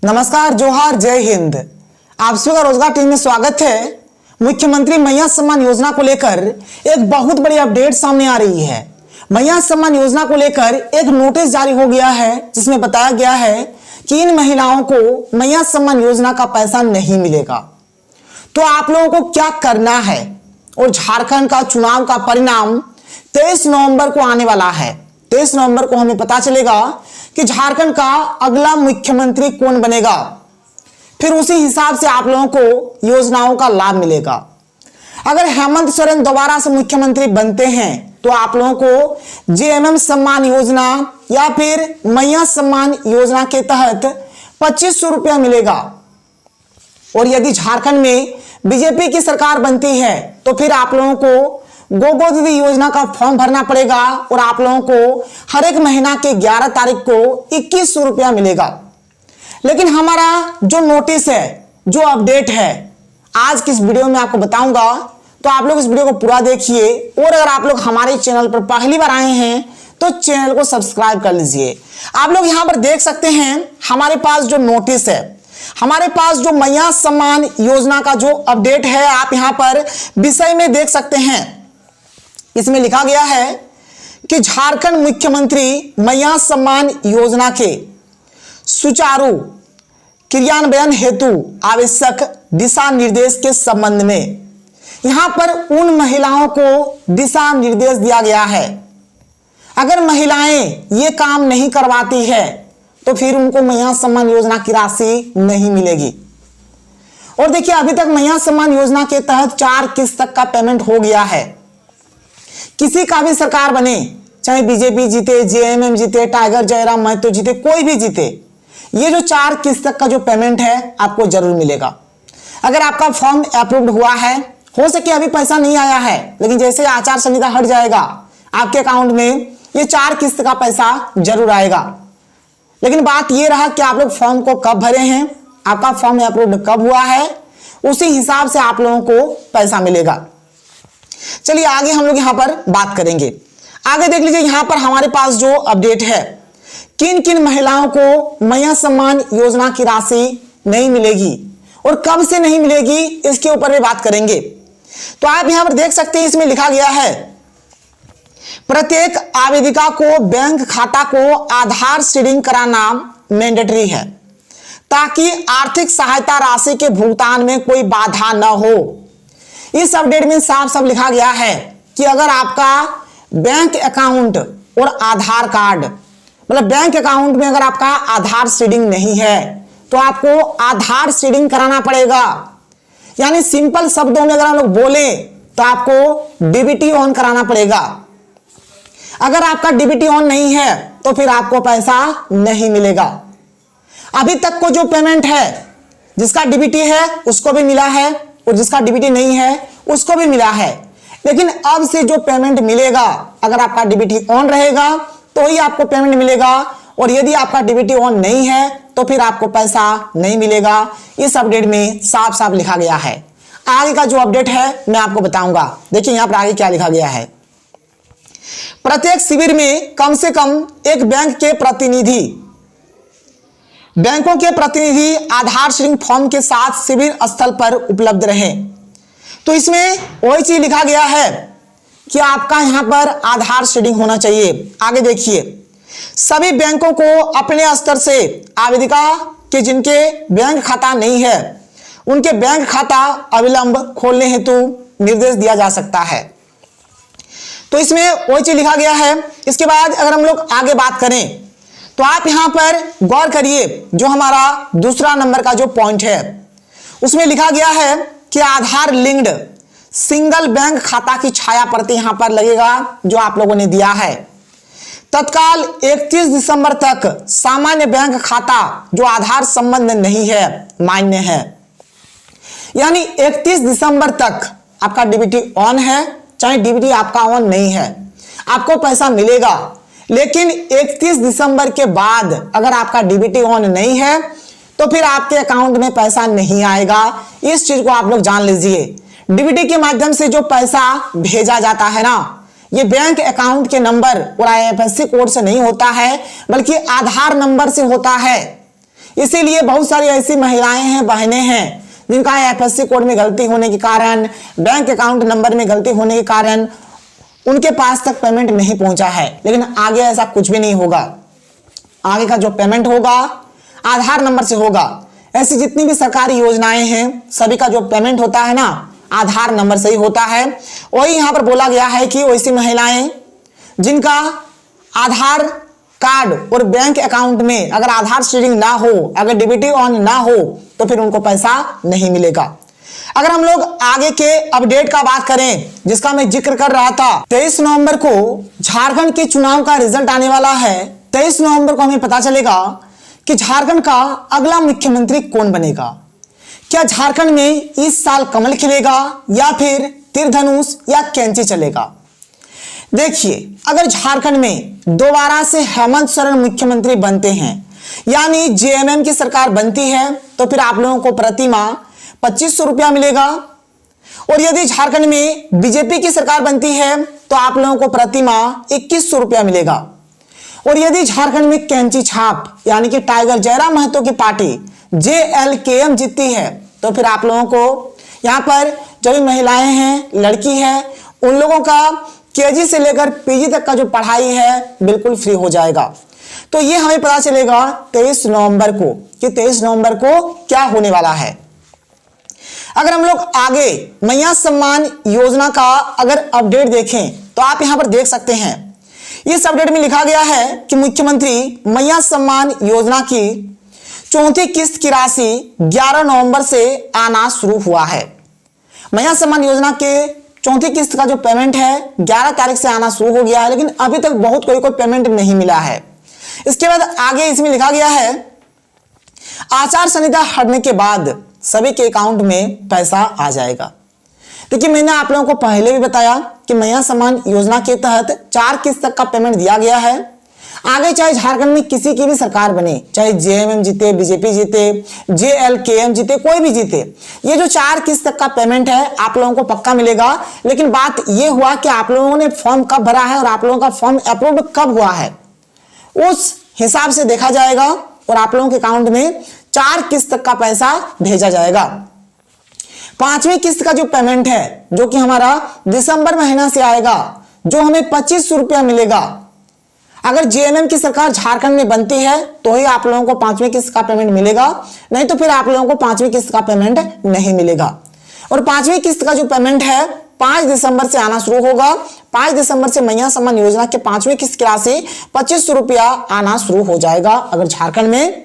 नमस्कार, जोहार, जय हिंद। आप सभी का रोजगार टीम में स्वागत है। मुख्यमंत्री मैया सम्मान योजना को लेकर एक बहुत बड़ी अपडेट सामने आ रही है। मैया सम्मान योजना को लेकर एक नोटिस जारी हो गया है जिसमें बताया गया है कि इन महिलाओं को मैया सम्मान योजना का पैसा नहीं मिलेगा। तो आप लोगों को क्या करना है, और झारखंड का चुनाव का परिणाम 23 नवंबर को आने वाला है। 23 नवंबर को हमें पता चलेगा कि झारखंड का अगला मुख्यमंत्री कौन बनेगा। फिर उसी हिसाब से आप लोगों को योजनाओं का लाभ मिलेगा। अगर हेमंत सोरेन दोबारा से मुख्यमंत्री बनते हैं तो आप लोगों को जेएमएम सम्मान योजना या फिर मैया सम्मान योजना के तहत 2500 रुपया मिलेगा। और यदि झारखंड में बीजेपी की सरकार बनती है तो फिर आप लोगों को गोगो दीदी योजना का फॉर्म भरना पड़ेगा और आप लोगों को हर एक महीना के 11 तारीख को 2100 रुपया मिलेगा। लेकिन हमारा जो नोटिस है, जो अपडेट है, आज की इस वीडियो में आपको बताऊंगा, तो आप लोग इस वीडियो को पूरा देखिए। और अगर आप लोग हमारे चैनल पर पहली बार आए हैं तो चैनल को सब्सक्राइब कर लीजिए। आप लोग यहां पर देख सकते हैं हमारे पास जो नोटिस है, हमारे पास जो मैया सम्मान योजना का जो अपडेट है, आप यहां पर विषय में देख सकते हैं। इसमें लिखा गया है कि झारखंड मुख्यमंत्री मैया सम्मान योजना के सुचारू क्रियान्वयन हेतु आवश्यक दिशा निर्देश के संबंध में यहां पर उन महिलाओं को दिशा निर्देश दिया गया है। अगर महिलाएं ये काम नहीं करवाती है तो फिर उनको मैया सम्मान योजना की राशि नहीं मिलेगी। और देखिए, अभी तक मैया सम्मान योजना के तहत 4 किस्त तक का पेमेंट हो गया है। किसी का भी सरकार बने, चाहे बीजेपी जीते, जेएमएम जीते, टाइगर जयराम महतो जीते, कोई भी जीते, ये जो 4 किस्त तक का जो पेमेंट है आपको जरूर मिलेगा। अगर आपका फॉर्म अप्रूव्ड हुआ है, हो सके अभी पैसा नहीं आया है, लेकिन जैसे आचार संहिता हट जाएगा आपके अकाउंट में ये 4 किस्त का पैसा जरूर आएगा। लेकिन बात ये रहा कि आप लोग फॉर्म को कब भरे हैं, आपका फॉर्म अप्रूव्ड कब हुआ है, उसी हिसाब से आप लोगों को पैसा मिलेगा। चलिए आगे हम लोग यहां पर बात करेंगे। आगे देख लीजिए, यहां पर हमारे पास जो अपडेट है, किन किन महिलाओं को मैया सम्मान योजना की राशि नहीं मिलेगी और कब से नहीं मिलेगी, इसके ऊपर भी बात करेंगे। तो आप यहां पर देख सकते हैं, इसमें लिखा गया है प्रत्येक आवेदिका को बैंक खाता को आधार सीडिंग कराना मैंडेटरी है ताकि आर्थिक सहायता राशि के भुगतान में कोई बाधा न हो। इस अपडेट में साफ साफ लिखा गया है कि अगर आपका बैंक अकाउंट और आधार कार्ड, मतलब बैंक अकाउंट में अगर आपका आधार सीडिंग नहीं है तो आपको आधार सीडिंग कराना पड़ेगा। यानी सिंपल शब्दों में अगर हम लोग बोले तो आपको डीबीटी ऑन कराना पड़ेगा। अगर आपका डीबीटी ऑन नहीं है तो फिर आपको पैसा नहीं मिलेगा। अभी तक को जो पेमेंट है, जिसका डीबीटी है उसको भी मिला है और जिसका डीबीटी नहीं है उसको भी मिला है। लेकिन अब से जो पेमेंट मिलेगा, अगर आपका डीबीटी ऑन रहेगा तो ही आपको पेमेंट मिलेगा, और यदि आपका डीबीटी ऑन नहीं है तो फिर आपको पैसा नहीं मिलेगा। इस अपडेट में साफ साफ लिखा गया है। आगे का जो अपडेट है मैं आपको बताऊंगा। देखिए यहां पर आगे क्या लिखा गया है। प्रत्येक शिविर में कम से कम एक बैंकों के प्रतिनिधि आधार सीडिंग फॉर्म के साथ शिविर स्थल पर उपलब्ध रहे। तो इसमें वही चीज लिखा गया है कि आपका यहां पर आधार सीडिंग होना चाहिए। आगे देखिए, सभी बैंकों को अपने स्तर से आवेदिका के जिनके बैंक खाता नहीं है उनके बैंक खाता अविलंब खोलने हेतु निर्देश दिया जा सकता है। तो इसमें वही चीज लिखा गया है। इसके बाद अगर हम लोग आगे बात करें तो आप यहां पर गौर करिए, जो हमारा दूसरा नंबर का जो पॉइंट है उसमें लिखा गया है कि आधार लिंक्ड सिंगल बैंक खाता की छाया प्रति यहां पर लगेगा जो आप लोगों ने दिया है। तत्काल 31 दिसंबर तक सामान्य बैंक खाता जो आधार संबंध नहीं है मान्य है। यानी 31 दिसंबर तक आपका डीबीटी ऑन है, चाहे डीबीटी आपका ऑन नहीं है, आपको पैसा मिलेगा। लेकिन 31 दिसंबर के बाद अगर आपका डीबीटी ऑन नहीं है तो फिर आपके अकाउंट में पैसा नहीं आएगा। इस चीज को आप लोग जान लीजिए। डीबीटी के माध्यम से जो पैसा भेजा जाता है ना, ये बैंक अकाउंट के नंबर और आईएफएससी कोड से नहीं होता है, बल्कि आधार नंबर से होता है। इसीलिए बहुत सारी ऐसी महिलाएं हैं, बहनें हैं जिनका FSC कोड में गलती होने के कारण, बैंक अकाउंट नंबर में गलती होने के कारण उनके पास तक पेमेंट नहीं पहुंचा है। लेकिन आगे ऐसा कुछ भी नहीं होगा। आगे का जो पेमेंट होगा आधार नंबर से होगा। ऐसी जितनी भी सरकारी योजनाएं हैं सभी का जो पेमेंट होता है ना आधार नंबर से ही होता है। वही यहां पर बोला गया है कि वैसी महिलाएं जिनका आधार कार्ड और बैंक अकाउंट में अगर आधार शेयरिंग ना हो, अगर डीबीटी ऑन ना हो तो फिर उनको पैसा नहीं मिलेगा। अगर हम लोग आगे के अपडेट का बात करें जिसका मैं जिक्र कर रहा था, 23 नवंबर को झारखंड के चुनाव का रिजल्ट आने वाला है। 23 नवंबर को हमें पता चलेगा कि झारखंड का अगला मुख्यमंत्री कौन बनेगा। क्या झारखंड में इस साल कमल खिलेगा या फिर तीरधनुष या कैंची चलेगा। देखिए, अगर झारखंड में दोबारा से हेमंत सोरेन मुख्यमंत्री बनते हैं यानी जेएमएम की सरकार बनती है तो फिर आप लोगों को प्रति माह 2500 रुपया मिलेगा। और यदि झारखंड में बीजेपी की सरकार बनती है तो आप लोगों को प्रति माह 2100 रुपया मिलेगा। और यदि झारखंड में कैंची छाप यानी कि टाइगर जयराम महतो की पार्टी JLKM जीतती है तो फिर आप लोगों को यहाँ पर जो भी महिलाएं हैं, लड़की है, उन लोगों का KG से लेकर PG तक का जो पढ़ाई है बिल्कुल फ्री हो जाएगा। तो ये हमें पता चलेगा 23 नवंबर को कि 23 नवंबर को क्या होने वाला है। अगर हम लोग आगे मैया सम्मान योजना का अगर अपडेट देखें तो आप यहां पर देख सकते हैं, इस अपडेट में लिखा गया है कि मुख्यमंत्री मैया सम्मान योजना की चौथी किस्त की राशि 11 नवंबर से आना शुरू हुआ है। मैया सम्मान योजना के चौथी किस्त का जो पेमेंट है 11 तारीख से आना शुरू हो गया है, लेकिन अभी तक बहुत कोई पेमेंट नहीं मिला है। इसके बाद आगे इसमें लिखा गया है आचार संहिता हटने के बाद सभी के अकाउंट में पैसा आ जाएगा। देखिए, मैंने आप लोगों को पहले भी बताया कि मैया सम्मान योजना के तहत 4 किस्त तक का पेमेंट दिया गया है। आगे चाहे झारखंड में किसी की भी सरकार बने, चाहे जेएमएम जीते, बीजेपी जीते, JLKM जीते, कोई भी जीते, ये जो 4 किस्त तक का पेमेंट है आप लोगों को पक्का मिलेगा। लेकिन बात ये हुआ कि आप लोगों ने फॉर्म कब भरा है और आप लोगों का फॉर्म अप्रूव कब हुआ है, उस हिसाब से देखा जाएगा और आप लोगों के अकाउंट में 4 किस्त तक का पैसा भेजा जाएगा। 5वीं किस्त का जो पेमेंट है जो कि हमारा दिसंबर महीना से आएगा, जो हमें 2500 रुपया मिलेगा। अगर जेएमएम की सरकार झारखंड में बनती है तो ही आप लोगों को 5वीं किस्त का पेमेंट मिलेगा, नहीं तो फिर आप लोगों को 5वीं किस्त का पेमेंट नहीं मिलेगा। और 5वीं किस्त का जो पेमेंट है 5 दिसंबर से आना शुरू होगा। 5 दिसंबर से मैया सम्मान योजना के 5वीं किस्त की राशि 2500 रुपया आना शुरू हो जाएगा अगर झारखंड में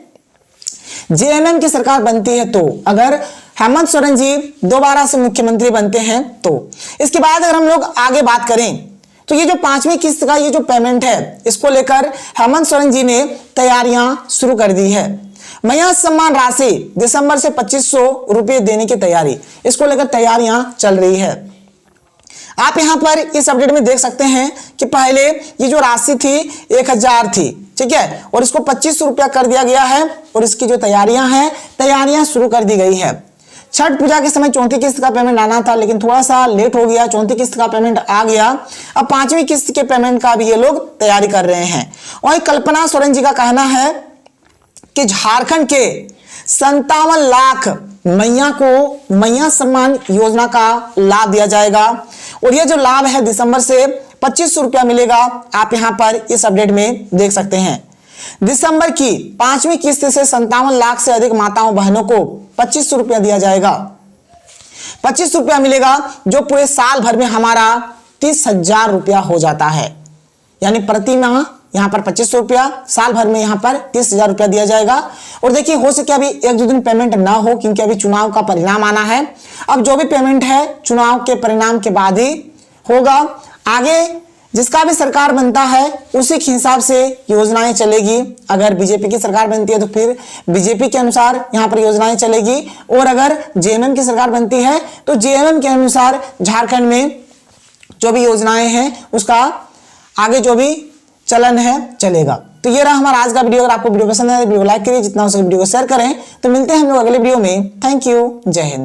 जेएमएम की सरकार बनती है तो, अगर हेमंत सोरेन जी दोबारा से मुख्यमंत्री बनते हैं तो। इसके बाद अगर हम लोग आगे बात करें तो ये जो 5वीं किस्त का ये जो पेमेंट है इसको लेकर हेमंत सोरेन जी ने तैयारियां शुरू कर दी है। मैया सम्मान राशि दिसंबर से 2500 रुपये देने की तैयारी, इसको लेकर तैयारियां चल रही है। आप यहां पर इस अपडेट में देख सकते हैं कि पहले ये जो राशि थी 1000 थी, ठीक है, और इसको 2500 रुपया कर दिया गया है और इसकी जो तैयारियां शुरू कर दी गई है। छठ पूजा के समय चौथी किस्त का पेमेंट आना था लेकिन थोड़ा सा लेट हो गया, चौथी किस्त का पेमेंट आ गया। अब 5वीं किस्त के पेमेंट का भी ये लोग तैयारी कर रहे हैं। वहीं कल्पना सोरेन जी का कहना है कि झारखंड के 57 लाख मैया को मैया सम्मान योजना का लाभ दिया जाएगा और ये जो लाभ है दिसंबर से 2500 रुपया मिलेगा। आप यहां पर इस अपडेट में देख सकते हैं। दिसंबर की 5वीं किस्त से 57 लाख से अधिक माताओं बहनों को 2500 रुपया दिया जाएगा। 2500 रुपया मिलेगा जो पूरे साल भर में हमारा 30,000 रुपया हो जाता है। यानी प्रति माह यहां पर 2500 रुपया, साल भर में यहां पर 30,000 रुपया दिया जाएगा। और देखिए, हो सके अभी 1-2 दिन पेमेंट ना हो क्योंकि अभी चुनाव का परिणाम आना है। अब जो भी पेमेंट है चुनाव के परिणाम के बाद ही होगा। आगे जिसका भी सरकार बनता है उसी के हिसाब से योजनाएं चलेगी। अगर बीजेपी की सरकार बनती है तो फिर बीजेपी के अनुसार यहां पर योजनाएं चलेगी और अगर जेएमएम की सरकार बनती है तो जेएमएम के अनुसार झारखंड में जो भी योजनाएं हैं उसका आगे जो भी चलन है चलेगा। तो ये रहा हमारा आज का वीडियो। अगर आपको वीडियो पसंद है तो वीडियो लाइक करिए, जितना हो सके वीडियो को शेयर करें। तो मिलते हैं हम लोग अगले वीडियो में। थैंक यू, जय हिंद।